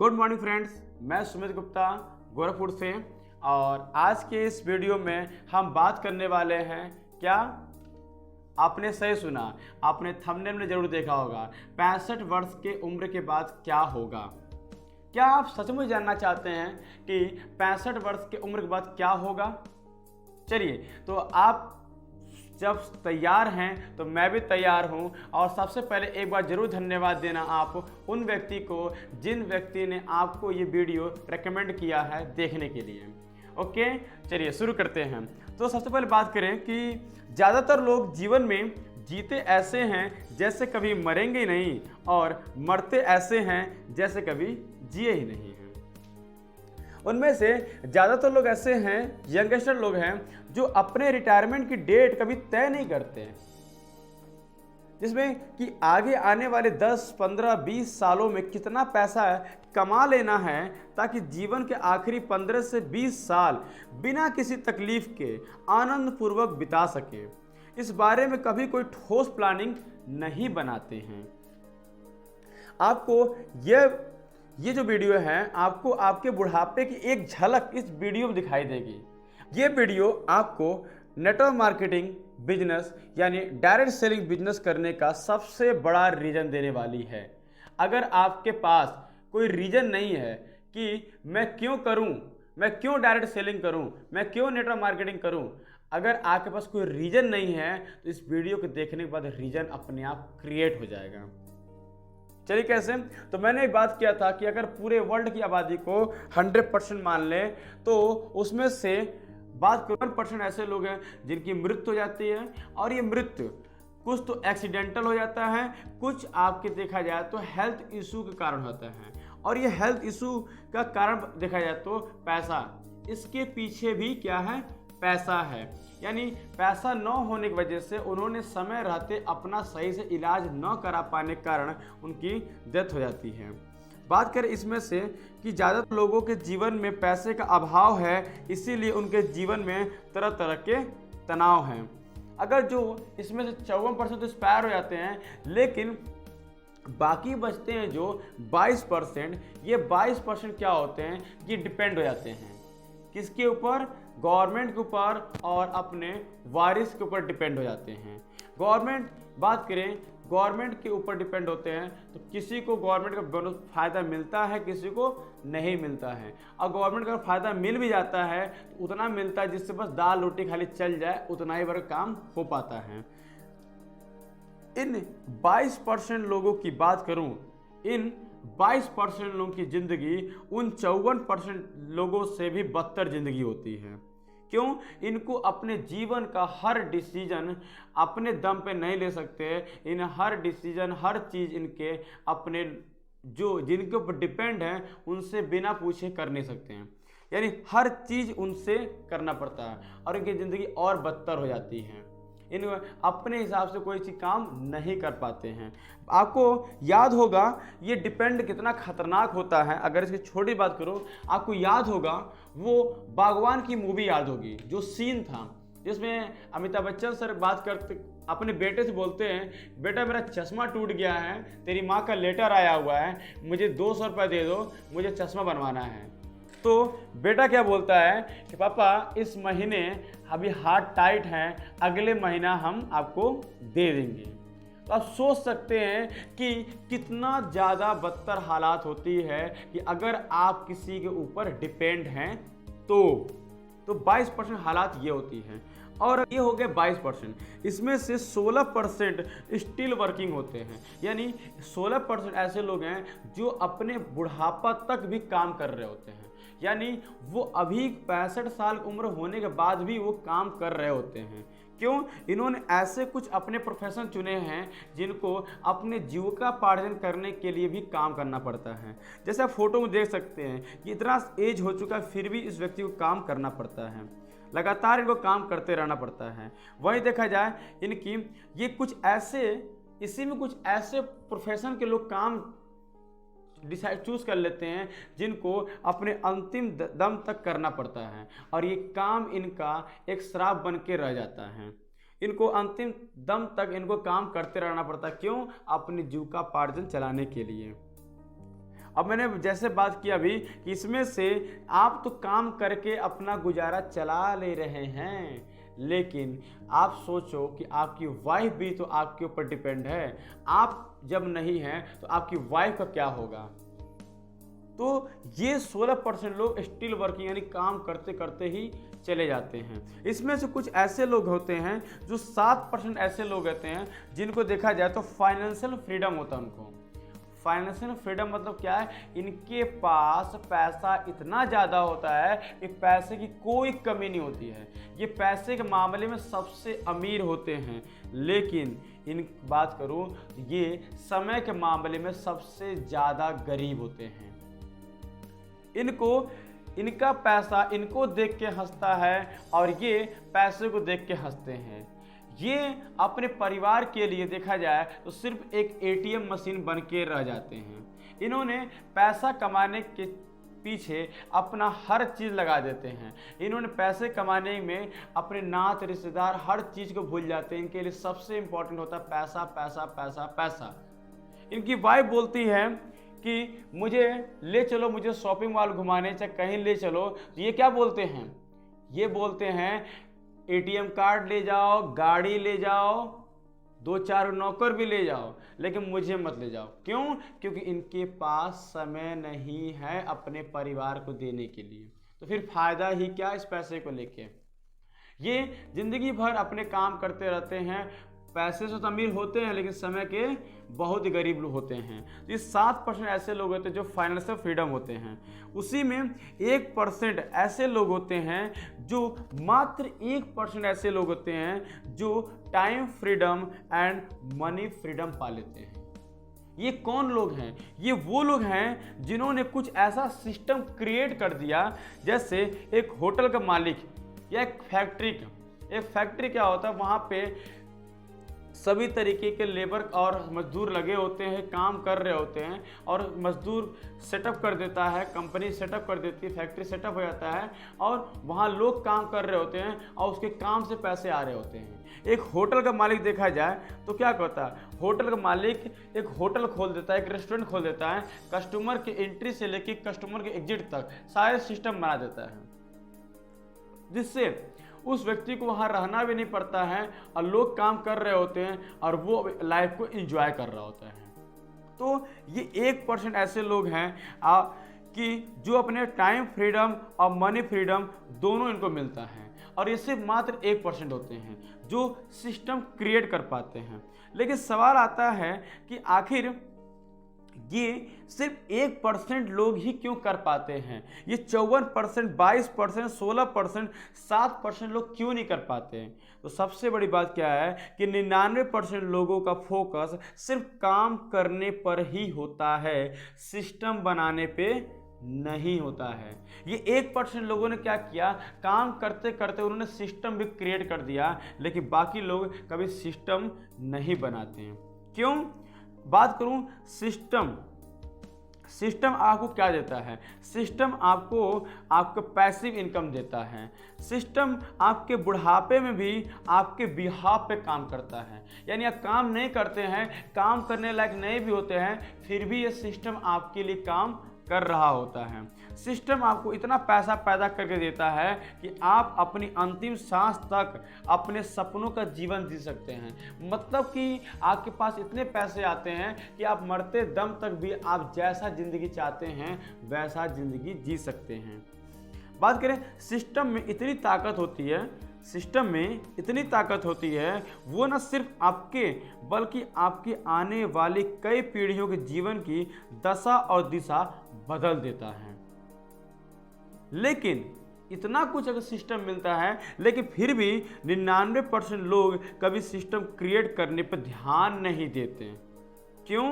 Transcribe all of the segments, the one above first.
Good morning friends, मैं सुमित गुप्ता गोरखपुर से। और आज के इस वीडियो में हम बात करने वाले हैं क्या, आपने सही सुना, आपने थंबनेल में जरूर देखा होगा, 65 वर्ष के उम्र के बाद क्या होगा। क्या आप सचमुच जानना चाहते हैं कि 65 वर्ष के उम्र के बाद क्या होगा? चलिए, तो आप जब तैयार हैं तो मैं भी तैयार हूं। और सबसे पहले एक बार जरूर धन्यवाद देना आप उन व्यक्ति को जिन व्यक्ति ने आपको ये वीडियो रेकमेंड किया है देखने के लिए। ओके, चलिए शुरू करते हैं। तो सबसे पहले बात करें कि ज़्यादातर लोग जीवन में जीते ऐसे हैं जैसे कभी मरेंगे नहीं, और मरते ऐसे हैं जैसे कभी जिए ही नहीं हैं। उनमें से ज़्यादातर लोग ऐसे हैं, यंगस्टर लोग हैं, जो अपने रिटायरमेंट की डेट कभी तय नहीं करते हैं, जिसमें कि आगे आने वाले 10, 15, 20 सालों में कितना पैसा कमा लेना है ताकि जीवन के आखिरी 15 से 20 साल बिना किसी तकलीफ के आनंद पूर्वक बिता सके। इस बारे में कभी कोई ठोस प्लानिंग नहीं बनाते हैं। आपको ये जो वीडियो है, आपको आपके बुढ़ापे की एक झलक इस वीडियो में दिखाई देगी। ये वीडियो आपको नेटवर्क मार्केटिंग बिजनेस यानी डायरेक्ट सेलिंग बिजनेस करने का सबसे बड़ा रीजन देने वाली है। अगर आपके पास कोई रीजन नहीं है कि मैं क्यों करूं, मैं क्यों डायरेक्ट सेलिंग करूं, मैं क्यों नेटवर्क मार्केटिंग करूं, अगर आपके पास कोई रीजन नहीं है तो इस वीडियो को देखने के बाद रीजन अपने आप क्रिएट हो जाएगा। चलिए कैसे? तो मैंने एक बात किया था कि अगर पूरे वर्ल्ड की आबादी को 100% मान ले तो उसमें से बात करो 1% ऐसे लोग हैं जिनकी मृत्यु हो जाती है। और ये मृत्यु कुछ तो एक्सीडेंटल हो जाता है, कुछ आपके देखा जाए तो हेल्थ इशू के कारण होता है। और ये हेल्थ इशू का कारण देखा जाए तो पैसा, इसके पीछे भी क्या है? पैसा है। यानी पैसा न होने की वजह से उन्होंने समय रहते अपना सही से इलाज न करा पाने के कारण उनकी डेथ हो जाती है। बात करें इसमें से कि ज़्यादातर लोगों के जीवन में पैसे का अभाव है, इसीलिए उनके जीवन में तरह तरह के तनाव हैं। अगर जो इसमें से 54% तो एक्सपायर हो जाते हैं, लेकिन बाकी बचते हैं जो 22%, ये 22% क्या होते हैं कि डिपेंड हो जाते हैं किसके ऊपर? गवर्नमेंट के ऊपर और अपने वारिस के ऊपर डिपेंड हो जाते हैं। गवर्नमेंट बात करें, गवर्नमेंट के ऊपर डिपेंड होते हैं तो किसी को गवर्नमेंट का फ़ायदा मिलता है, किसी को नहीं मिलता है। और गवर्नमेंट का फ़ायदा मिल भी जाता है तो उतना मिलता है जिससे बस दाल रोटी खाली चल जाए, उतना ही वर्ग काम हो पाता है। इन 22% लोगों की बात करूं, इन 22% लोगों की जिंदगी उन 54% लोगों से भी बदतर जिंदगी होती है। क्यों? इनको अपने जीवन का हर डिसीजन अपने दम पे नहीं ले सकते। इन हर डिसीजन, हर चीज़ इनके अपने जो जिनके ऊपर डिपेंड हैं उनसे बिना पूछे कर नहीं सकते हैं। यानी हर चीज़ उनसे करना पड़ता है और इनकी ज़िंदगी और बदतर हो जाती है। इन अपने हिसाब से कोई चीज़ काम नहीं कर पाते हैं। आपको याद होगा ये डिपेंड कितना खतरनाक होता है। अगर इसकी छोटी बात करो, आपको याद होगा वो बागवान की मूवी याद होगी, जो सीन था जिसमें अमिताभ बच्चन सर बात करते अपने बेटे से बोलते हैं, बेटा मेरा चश्मा टूट गया है, तेरी माँ का लेटर आया हुआ है, मुझे 200 रुपये दे दो, मुझे चश्मा बनवाना है। तो बेटा क्या बोलता है कि पापा इस महीने अभी हाथ टाइट हैं, अगले महीना हम आपको दे देंगे। तो आप सोच सकते हैं कि कितना ज़्यादा बदतर हालात होती है कि अगर आप किसी के ऊपर डिपेंड हैं तो 22% हालात ये होती हैं। और ये हो गए 22%, इसमें से 16% स्टिल वर्किंग होते हैं। यानी 16% ऐसे लोग हैं जो अपने बुढ़ापा तक भी काम कर रहे होते हैं। यानी वो अभी 65 साल उम्र होने के बाद भी वो काम कर रहे होते हैं। क्यों? इन्होंने ऐसे कुछ अपने प्रोफेशन चुने हैं जिनको अपने जीविकोपार्जन करने के लिए भी काम करना पड़ता है। जैसे आप फोटो में देख सकते हैं कि इतना एज हो चुका है फिर भी इस व्यक्ति को काम करना पड़ता है, लगातार इनको काम करते रहना पड़ता है। वहीं देखा जाए इनकी ये कुछ ऐसे, इसी में कुछ ऐसे प्रोफेशन के लोग काम चूज कर लेते हैं जिनको अपने अंतिम दम तक करना पड़ता है, और ये काम इनका एक श्राप बन के रह जाता है। इनको अंतिम दम तक इनको काम करते रहना पड़ता है। क्यों? अपनी जीविकोपार्जन चलाने के लिए। अब मैंने जैसे बात की अभी कि इसमें से आप तो काम करके अपना गुजारा चला ले रहे हैं, लेकिन आप सोचो कि आपकी वाइफ भी तो आपके ऊपर डिपेंड है। आप जब नहीं हैं तो आपकी वाइफ का क्या होगा। तो ये 16% लोग स्टिल वर्किंग यानी काम करते करते ही चले जाते हैं। इसमें से कुछ ऐसे लोग होते हैं जो 7% ऐसे लोग होते हैं जिनको देखा जाए तो फाइनेंशियल फ्रीडम होता है उनको। फाइनेंशियल फ्रीडम मतलब क्या है, इनके पास पैसा इतना ज़्यादा होता है कि पैसे की कोई कमी नहीं होती है। ये पैसे के मामले में सबसे अमीर होते हैं, लेकिन इन बात करूं ये समय के मामले में सबसे ज़्यादा गरीब होते हैं। इनका पैसा इनको देख के हंसता है और ये पैसे को देख के हंसते हैं। ये अपने परिवार के लिए देखा जाए तो सिर्फ एक एटीएम मशीन बन के रह जाते हैं। इन्होंने पैसा कमाने के पीछे अपना हर चीज़ लगा देते हैं। इन्होंने पैसे कमाने में अपने नात रिश्तेदार हर चीज़ को भूल जाते हैं। इनके लिए सबसे इम्पोर्टेंट होता है पैसा पैसा पैसा पैसा। इनकी वाइफ बोलती है कि मुझे ले चलो, मुझे शॉपिंग मॉल घुमाने, चाहे कहीं ले चलो, तो ये क्या बोलते हैं, ये बोलते हैं एटीएम कार्ड ले जाओ, गाड़ी ले जाओ, 2-4 नौकर भी ले जाओ, लेकिन मुझे मत ले जाओ। क्यों? क्योंकि इनके पास समय नहीं है अपने परिवार को देने के लिए। तो फिर फायदा ही क्या इस पैसे को लेके। ये जिंदगी भर अपने काम करते रहते हैं, पैसे से तो अमीर होते हैं लेकिन समय के बहुत ही गरीब लोग होते हैं। ये 7% ऐसे लोग होते हैं जो फाइनेंशियल फ्रीडम होते हैं। उसी में 1% ऐसे लोग होते हैं जो मात्र 1% ऐसे लोग होते हैं जो time freedom and money freedom पा लेते हैं। ये कौन लोग हैं? ये वो लोग हैं जिन्होंने कुछ ऐसा सिस्टम क्रिएट कर दिया, जैसे एक होटल का मालिक या एक फैक्ट्री क्या होता है, वहाँ पे सभी तरीके के लेबर और मजदूर लगे होते हैं, काम कर रहे होते हैं, और मजदूर सेटअप कर देता है, कंपनी सेटअप कर देती है, फैक्ट्री सेटअप हो जाता है और वहाँ लोग काम कर रहे होते हैं और उसके काम से पैसे आ रहे होते हैं। एक होटल का मालिक देखा जाए तो क्या करता है, होटल का मालिक एक होटल खोल देता है, एक रेस्टोरेंट खोल देता है, कस्टमर के एंट्री से लेकर कस्टमर के एग्जिट तक सारे सिस्टम बना देता है, जिससे उस व्यक्ति को वहाँ रहना भी नहीं पड़ता है और लोग काम कर रहे होते हैं और वो लाइफ को एंजॉय कर रहा होता है। तो ये 1% ऐसे लोग हैं कि जो अपने टाइम फ्रीडम और मनी फ्रीडम दोनों इनको मिलता है, और ये सिर्फ मात्र 1% होते हैं जो सिस्टम क्रिएट कर पाते हैं। लेकिन सवाल आता है कि आखिर ये सिर्फ 1% लोग ही क्यों कर पाते हैं? ये 54%, 22%, 16%, 7% लोग क्यों नहीं कर पाते हैं? तो सबसे बड़ी बात क्या है कि 99% लोगों का फोकस सिर्फ काम करने पर ही होता है, सिस्टम बनाने पे नहीं होता है। ये 1% लोगों ने क्या किया, काम करते करते उन्होंने सिस्टम भी क्रिएट कर दिया, लेकिन बाकी लोग कभी सिस्टम नहीं बनाते हैं। क्यों? बात करूं सिस्टम आपको क्या देता है? सिस्टम आपको आपको पैसिव इनकम देता है। सिस्टम आपके बुढ़ापे में भी आपके बिहाफ पे काम करता है। यानी आप काम नहीं करते हैं, काम करने लायक नहीं भी होते हैं, फिर भी ये सिस्टम आपके लिए काम कर रहा होता है। सिस्टम आपको इतना पैसा पैदा करके देता है कि आप अपनी अंतिम सांस तक अपने सपनों का जीवन जी सकते हैं। मतलब कि आपके पास इतने पैसे आते हैं कि आप मरते दम तक भी आप जैसा ज़िंदगी चाहते हैं वैसा ज़िंदगी जी सकते हैं। बात करें सिस्टम में इतनी ताकत होती है, सिस्टम में इतनी ताकत होती है, वो न सिर्फ आपके बल्कि आपके आने वाली कई पीढ़ियों के जीवन की दशा और दिशा बदल देता है। लेकिन इतना कुछ अगर सिस्टम मिलता है, लेकिन फिर भी 99% लोग कभी सिस्टम क्रिएट करने पर ध्यान नहीं देते। क्यों?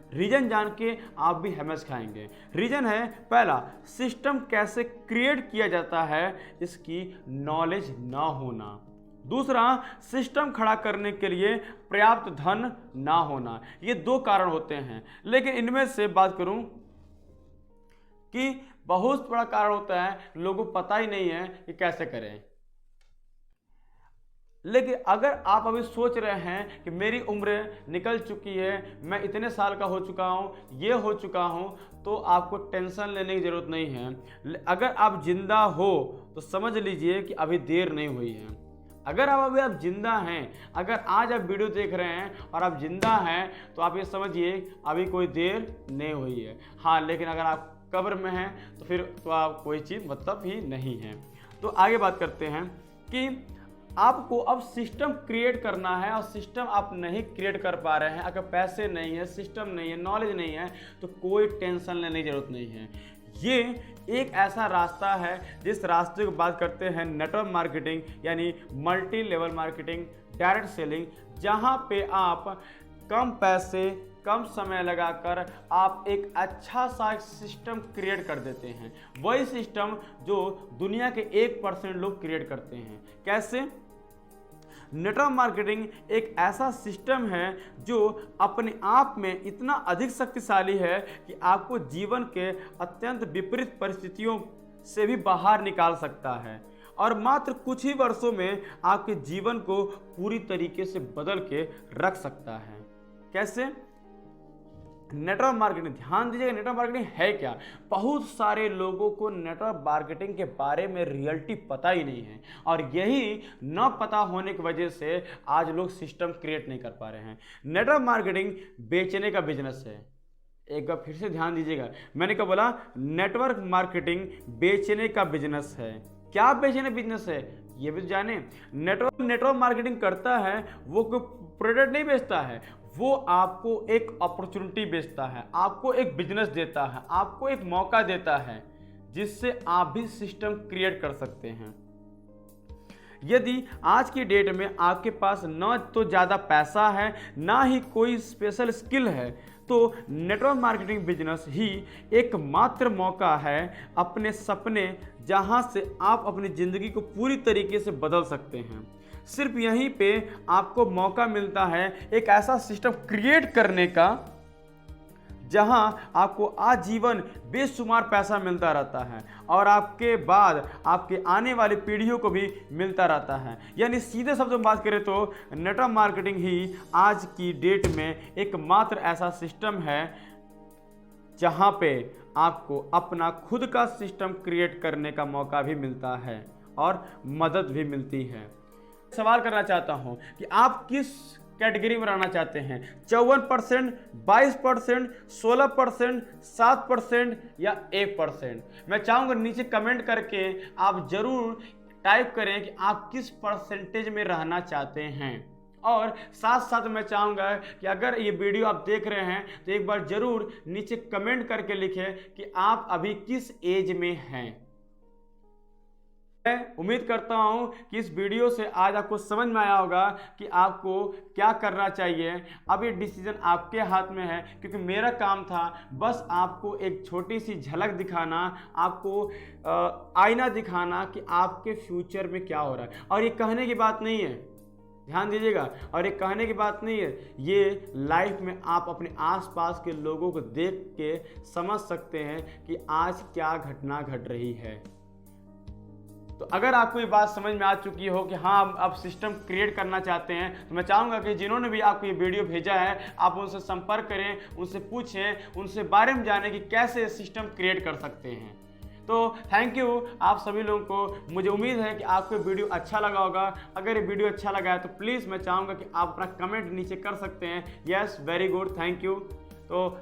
रीजन जान के आप भी हैमस खाएंगे। रीजन है, पहला, सिस्टम कैसे क्रिएट किया जाता है इसकी नॉलेज ना होना। दूसरा, सिस्टम खड़ा करने के लिए पर्याप्त धन ना होना। ये 2 कारण होते हैं, लेकिन इनमें से बात करूं कि बहुत बड़ा कारण होता है लोगों को पता ही नहीं है कि कैसे करें। लेकिन अगर आप अभी सोच रहे हैं कि मेरी उम्र निकल चुकी है, मैं इतने साल का हो चुका हूँ, ये हो चुका हूँ, तो आपको टेंशन लेने की ज़रूरत नहीं है। अगर आप जिंदा हो तो समझ लीजिए कि अभी देर नहीं हुई है। अगर आप जिंदा हैं, अगर आज आप वीडियो देख रहे हैं और आप जिंदा हैं, तो आप ये समझिए अभी कोई देर नहीं हुई है। हाँ, लेकिन अगर आप कब्र में हैं तो फिर तो आप कोई चीज़ मतलब ही नहीं है। तो आगे बात करते हैं कि आपको अब सिस्टम क्रिएट करना है, और सिस्टम आप नहीं क्रिएट कर पा रहे हैं। अगर पैसे नहीं है, सिस्टम नहीं है, नॉलेज नहीं है, तो कोई टेंशन लेने की जरूरत नहीं है। ये एक ऐसा रास्ता है जिस रास्ते की बात करते हैं नेटवर्क मार्केटिंग, यानी multi level marketing, direct selling, जहां पे आप कम पैसे कम समय लगाकर आप एक अच्छा सा सिस्टम क्रिएट कर देते हैं। वही सिस्टम जो दुनिया के 1% लोग क्रिएट करते हैं। कैसे? नेटवर्क मार्केटिंग एक ऐसा सिस्टम है जो अपने आप में इतना अधिक शक्तिशाली है कि आपको जीवन के अत्यंत विपरीत परिस्थितियों से भी बाहर निकाल सकता है, और मात्र कुछ ही वर्षों में आपके जीवन को पूरी तरीके से बदल के रख सकता है। कैसे? नेटवर्क मार्केटिंग, ध्यान दीजिएगा, नेटवर्क मार्केटिंग है क्या। बहुत सारे लोगों को नेटवर्क मार्केटिंग के बारे में रियलिटी पता ही नहीं है, और यही न पता होने की वजह से आज लोग सिस्टम क्रिएट नहीं कर पा रहे हैं। नेटवर्क मार्केटिंग बेचने का बिजनेस है। एक बार फिर से ध्यान दीजिएगा, मैंने क्या बोला? नेटवर्क मार्केटिंग बेचने का बिजनेस है। क्या बेचने बिजनेस है ये भी जाने। नेटवर्क मार्केटिंग करता है, वो कोई प्रोडक्ट नहीं बेचता है, वो आपको एक अपॉर्चुनिटी बेचता है, आपको एक बिजनेस देता है, आपको एक मौका देता है जिससे आप भी सिस्टम क्रिएट कर सकते हैं। यदि आज की डेट में आपके पास न तो ज़्यादा पैसा है, ना ही कोई स्पेशल स्किल है, तो नेटवर्क मार्केटिंग बिजनेस ही एकमात्र मौका है अपने सपने, जहां से आप अपनी ज़िंदगी को पूरी तरीके से बदल सकते हैं। सिर्फ यहीं पे आपको मौका मिलता है एक ऐसा सिस्टम क्रिएट करने का जहां आपको आजीवन बेशुमार पैसा मिलता रहता है, और आपके बाद आपके आने वाली पीढ़ियों को भी मिलता रहता है। यानी सीधे शब्दों में बात करें तो नेटवर्क मार्केटिंग ही आज की डेट में एकमात्र ऐसा सिस्टम है जहां पे आपको अपना खुद का सिस्टम क्रिएट करने का मौका भी मिलता है और मदद भी मिलती है। सवाल करना चाहता हूं कि आप किस कैटेगरी में रहना चाहते हैं? 54%, 22%, 16%, 7% या 1%? मैं चाहूंगा नीचे कमेंट करके आप जरूर टाइप करें कि आप किस परसेंटेज में रहना चाहते हैं। और साथ साथ मैं चाहूंगा कि अगर ये वीडियो आप देख रहे हैं तो एक बार जरूर नीचे कमेंट करके लिखें कि आप अभी किस एज में हैं। मैं उम्मीद करता हूं कि इस वीडियो से आज आपको समझ में आया होगा कि आपको क्या करना चाहिए। अब ये डिसीजन आपके हाथ में है, क्योंकि मेरा काम था बस आपको एक छोटी सी झलक दिखाना, आपको आईना दिखाना कि आपके फ्यूचर में क्या हो रहा है। और ये कहने की बात नहीं है, ध्यान दीजिएगा, और ये कहने की बात नहीं है, ये लाइफ में आप अपने आसपास के लोगों को देख के समझ सकते हैं कि आज क्या घटना घट रही है। तो अगर आपको ये बात समझ में आ चुकी हो कि हाँ आप सिस्टम क्रिएट करना चाहते हैं, तो मैं चाहूँगा कि जिन्होंने भी आपको ये वीडियो भेजा है आप उनसे संपर्क करें, उनसे पूछें, उनसे बारे में जानें कि कैसे सिस्टम क्रिएट कर सकते हैं। तो थैंक यू आप सभी लोगों को। मुझे उम्मीद है कि आपको वीडियो अच्छा लगा होगा। अगर ये वीडियो अच्छा लगा है तो प्लीज़ मैं चाहूँगा कि आप अपना कमेंट नीचे कर सकते हैं। Yes, very good, thank you. तो